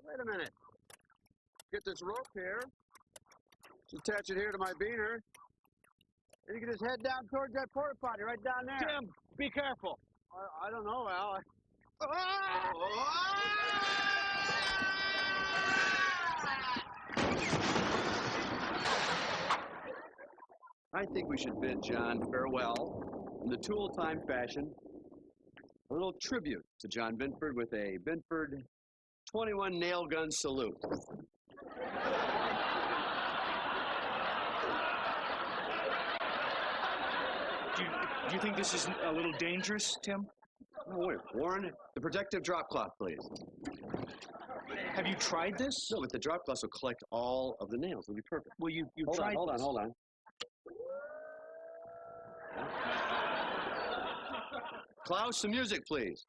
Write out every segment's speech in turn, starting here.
Wait a minute. Get this rope here. Just attach it here to my beaner. And you can just head down towards that porta potty right down there. Tim, be careful. I don't know, Al. I think we should bid John farewell in the Tool Time fashion. A little tribute to John Binford with a Binford 21 nail gun salute. Do you think this is a little dangerous, Tim? Oh, wait, Warren, the protective drop cloth, please. Have you tried this? No, but the drop cloth will collect all of the nails. It'll be perfect. Well, you've Hold tried on, this. hold on. Klaus, some music, please.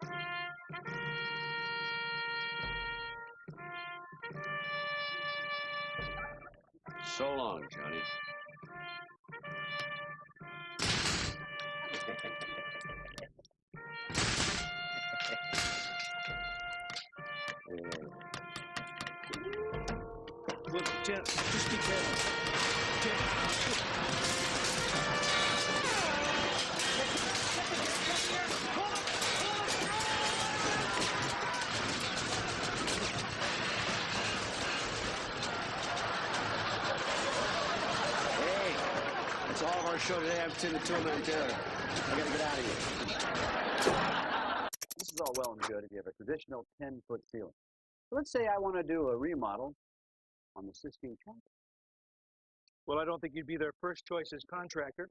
So long, Johnny. Look, Tim, just be careful. Hey, that's all of our show today. I'm Tim the Toolman Taylor. I gotta get out of here. This is all well and good if you have a traditional 10-foot ceiling. So let's say I want to do a remodel on the Sistine Chapel. Well, I don't think you'd be their first choice as contractor.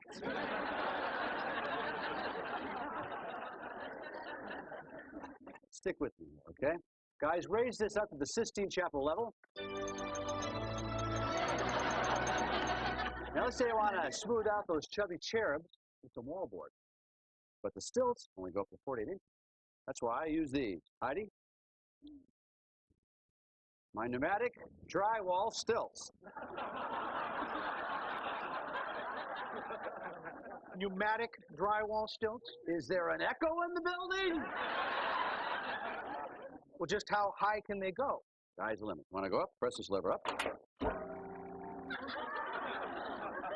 Stick with me, okay? Guys, raise this up to the Sistine Chapel level. Now let's say I want to smooth out those chubby cherubs with some wallboard. But the stilts only go up to 48 inches. That's why I use these. Heidi? My pneumatic drywall stilts. Pneumatic drywall stilts? Is there an echo in the building? Well, just how high can they go? Sky's the limit. Want to go up? Press this lever up.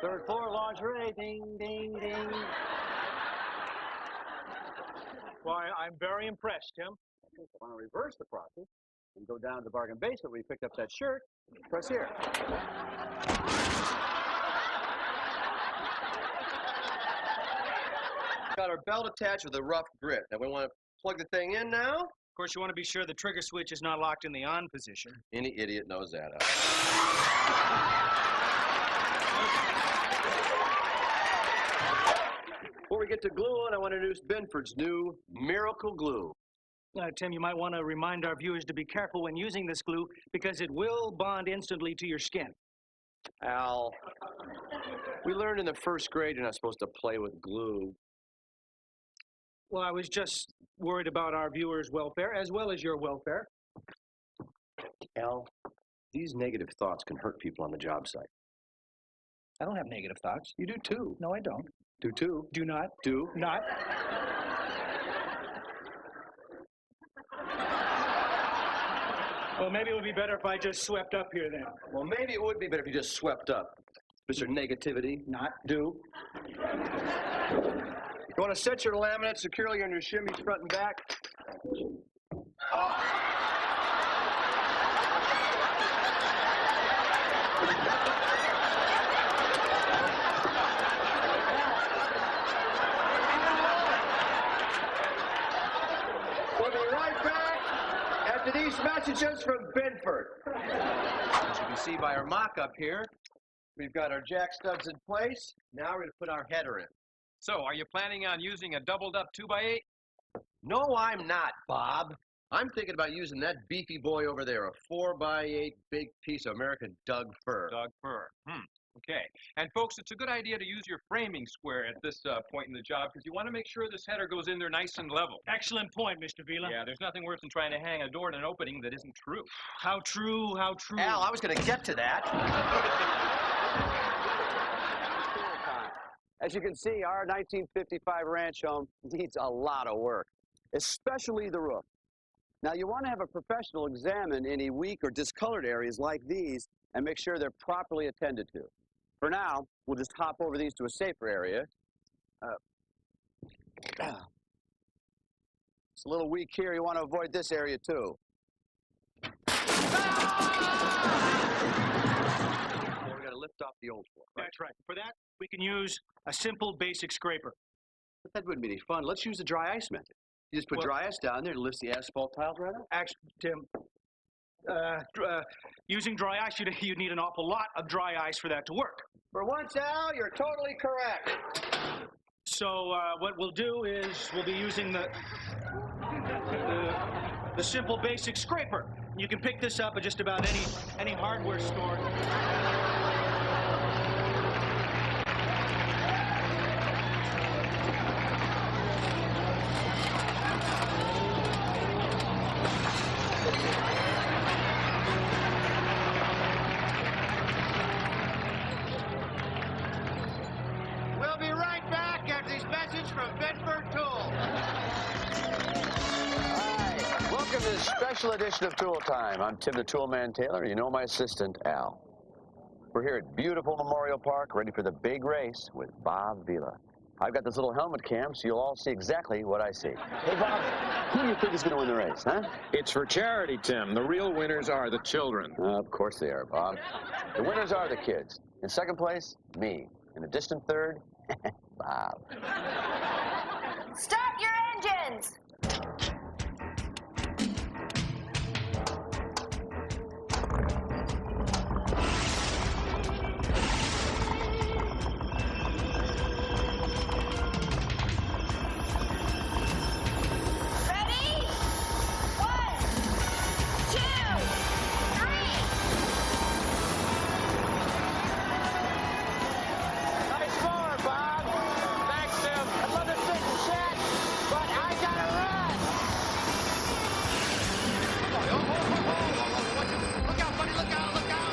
Third floor lingerie. Ding, ding, ding. Well, I'm very impressed, Tim. I want to reverse the process and go down to the bargain basement where we picked up that shirt. Press here. Got our belt attached with a rough grit. Now we want to plug the thing in now. Of course, you want to be sure the trigger switch is not locked in the on position. Any idiot knows that. Before we get to gluing, I want to introduce Binford's new Miracle Glue. Tim, you might want to remind our viewers to be careful when using this glue because it will bond instantly to your skin. Al, we learned in the first grade you're not supposed to play with glue. Well, I was just worried about our viewers' welfare as well as your welfare. Al, these negative thoughts can hurt people on the job site. I don't have negative thoughts. You do too. No, I don't. Do too. Do not. Do. Not. Well, maybe it would be better if I just swept up here then. Well, maybe it would be better if you just swept up. Mr. Negativity. Not. Do. You want to set your laminate securely on your shimmies front and back? We'll be right back after these messages from Binford. As you can see by our mock-up here, we've got our jack studs in place. Now we're going to put our header in. So, are you planning on using a doubled-up 2x8? No, I'm not, Bob. I'm thinking about using that beefy boy over there, a 4x8 big piece of American Doug fir. Doug fir. Okay. And, folks, it's a good idea to use your framing square at this point in the job because you want to make sure this header goes in there nice and level. Excellent point, Mr. Vila. Yeah, there's nothing worse than trying to hang a door in an opening that isn't true. How true, how true. Al, I was going to get to that. As you can see, our 1955 ranch home needs a lot of work, especially the roof. Now, you want to have a professional examine any weak or discolored areas like these and make sure they're properly attended to. For now, we'll just hop over these to a safer area. It's a little weak here. You want to avoid this area, too. We're going to lift off the old floor. Right? That's right. For that, we can use a simple basic scraper. But that wouldn't be any fun. Let's use the dry ice method. You just put dry ice down there and lifts the asphalt tiles right up. Actually, Tim, using dry ice, you'd need an awful lot of dry ice for that to work. For once, Al, you're totally correct. So what we'll do is we'll be using the simple basic scraper. You can pick this up at just about any hardware store. We'll be right back after this message from Bedford Tool. Hi, welcome to this special edition of Tool Time. I'm Tim the Toolman Taylor, and you know my assistant, Al. We're here at beautiful Memorial Park, ready for the big race with Bob Vila. I've got this little helmet cam, so you'll all see exactly what I see. Hey, Bob, who do you think is going to win the race, huh? It's for charity, Tim. The real winners are the children. Of course they are, Bob. The winners are the kids. In second place, me. In a distant third, Bob. Start your engines! Ready? 1, 2, 3. Nice score, Bob. Thanks, Tim. I'd love to sit and chat, but I gotta run. Look out, buddy. Look out, look out, look out.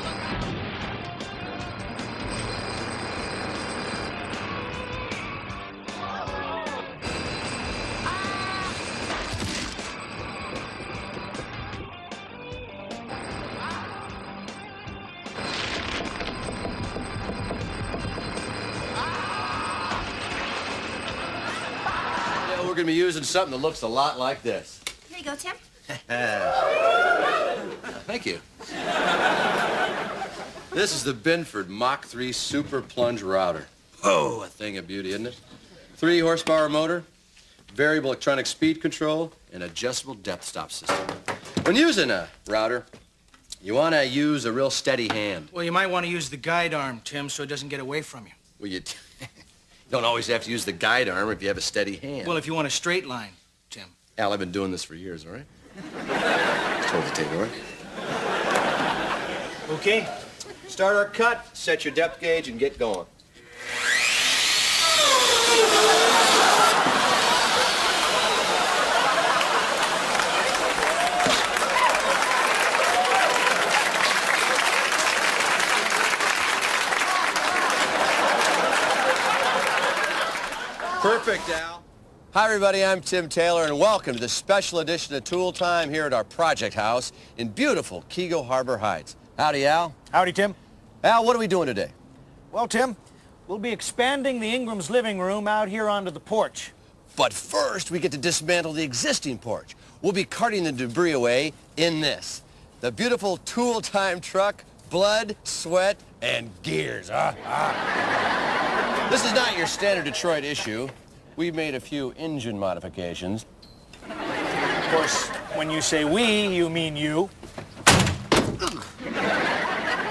Yeah, we're going to be using something that looks a lot like this. Here you go, Tim. Thank you. This is the Binford Mach 3 Super Plunge Router. Oh, a thing of beauty, isn't it? 3 horsepower motor, variable electronic speed control, and adjustable depth stop system. When using a router, you want to use a real steady hand. Well, you might want to use the guide arm, Tim, so it doesn't get away from you. Well, you don't always have to use the guide arm if you have a steady hand. Well, if you want a straight line, Tim. Al, I've been doing this for years, all right? Told you, Tate, all right? Okay. Start our cut, set your depth gauge, and get going. Perfect, Al. Hi, everybody. I'm Tim Taylor, and welcome to the special edition of Tool Time here at our project house in beautiful Keego Harbor Heights. Howdy, Al. Howdy, Tim. Al, what are we doing today? Well, Tim, we'll be expanding the Ingram's living room out here onto the porch. But first, we get to dismantle the existing porch. We'll be carting the debris away in this. The beautiful Tool Time truck, blood, sweat, and gears. This is not your standard Detroit issue. We've made a few engine modifications. Of course, when you say we, you mean you.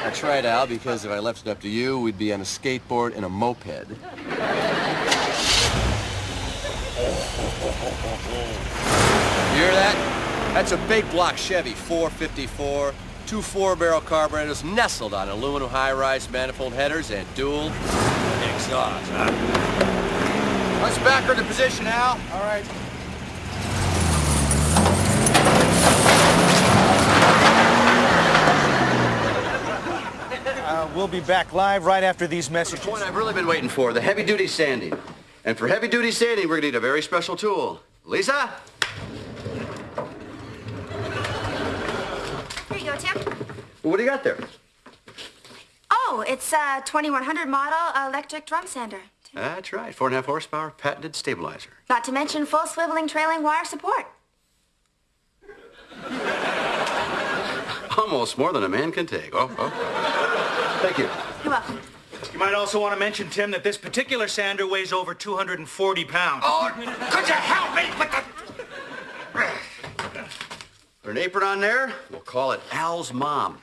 That's right, Al, because if I left it up to you, we'd be on a skateboard and a moped. You hear that? That's a big block Chevy 454, 2 4-barrel carburetors nestled on aluminum high-rise manifold headers and dual exhaust. Let's back her into position, Al. All right. We'll be back live right after these messages. The point I've really been waiting for, the heavy-duty sanding. And for heavy-duty sanding, we're going to need a very special tool. Lisa? you go, Tim. Well, what do you got there? Oh, it's a 2100 model electric drum sander. That's right. 4.5 horsepower, patented stabilizer. Not to mention full swiveling trailing wire support. Almost more than a man can take. Oh. Thank you. You're welcome. You might also want to mention, Tim, that this particular sander weighs over 240 pounds. Oh, could you help me with the... Put an apron on there, we'll call it Al's mom.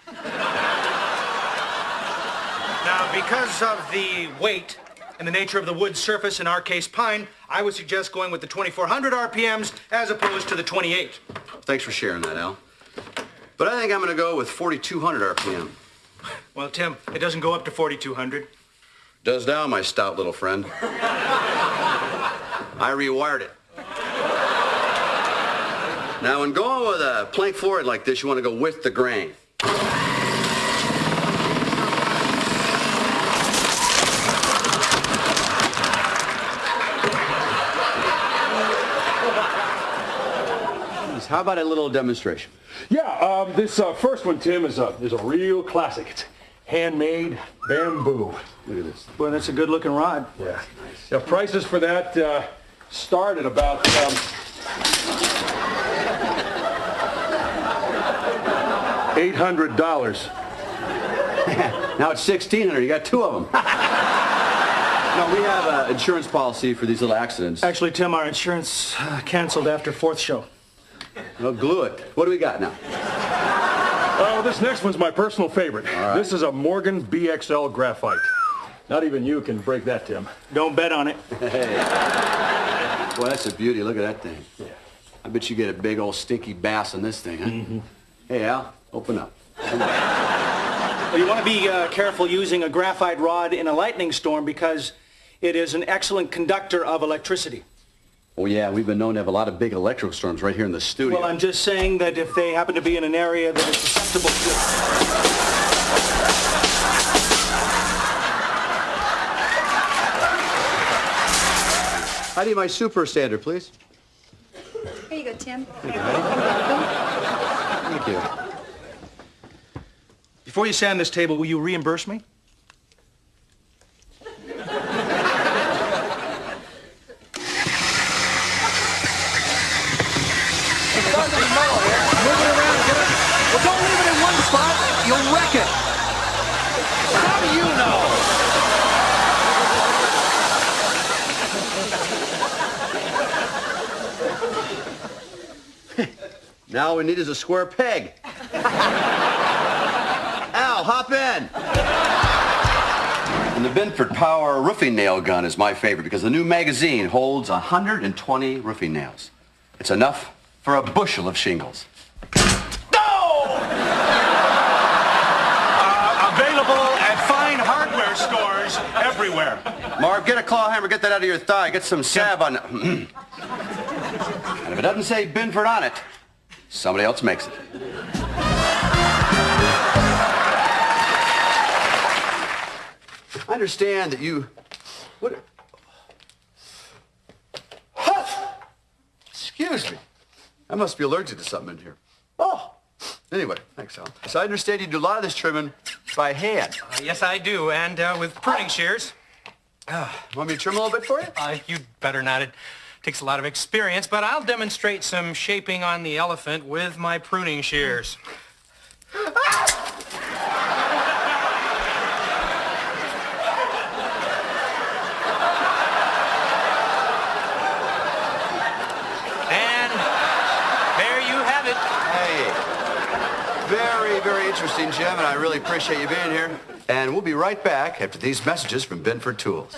Now, because of the weight and the nature of the wood surface, in our case pine, I would suggest going with the 2400 RPMs as opposed to the 28. Thanks for sharing that, Al. But I think I'm going to go with 4,200 RPM. Well, Tim, it doesn't go up to 4,200. Does now, my stout little friend. I rewired it. Now, when going with a plank floor like this, you want to go with the grain. How about a little demonstration? Yeah, this first one, Tim, is a real classic. It's handmade bamboo. Look at this. Boy, that's a good-looking rod. Yeah. Now, prices for that start at about $800. Now it's $1,600. You got two of them. No, we have an insurance policy for these little accidents. Actually, Tim, our insurance canceled after fourth show. Well, glue it. What do we got now? Oh, this next one's my personal favorite. All right. This is a Morgan BXL graphite. Not even you can break that, Tim. Don't bet on it. Hey. Boy, that's a beauty. Look at that thing. Yeah. I bet you get a big old stinky bass on this thing, huh? Mm-hmm. Hey, Al, open up. Well, you want to be careful using a graphite rod in a lightning storm because it is an excellent conductor of electricity. Oh, yeah, we've been known to have a lot of big electrical storms right here in the studio. Well, I'm just saying that if they happen to be in an area that is susceptible to... I need my super sander, please. Here you go, Tim. Thank you. Before you sand this table, will you reimburse me? Well, don't leave it in one spot. You'll wreck it. How do you know? Now all we need is a square peg. Al, hop in. And the Binford Power roofing nail gun is my favorite because the new magazine holds 120 roofing nails. It's enough for a bushel of shingles. Available at fine hardware stores everywhere. Marv, get a claw hammer, get that out of your thigh. Get some salve on it. And if it doesn't say Binford on it, somebody else makes it. I understand that you... What? Excuse me. I must be allergic to something in here. Oh. Anyway, thanks, Al. So I understand you do a lot of this trimming by hand. Yes, I do, and with pruning shears. Want me to trim a little bit for you? You'd better not. It takes a lot of experience, but I'll demonstrate some shaping on the elephant with my pruning shears. And there you have it. Hey, very, very interesting, Jim, and I really appreciate you being here. And we'll be right back after these messages from Binford Tools.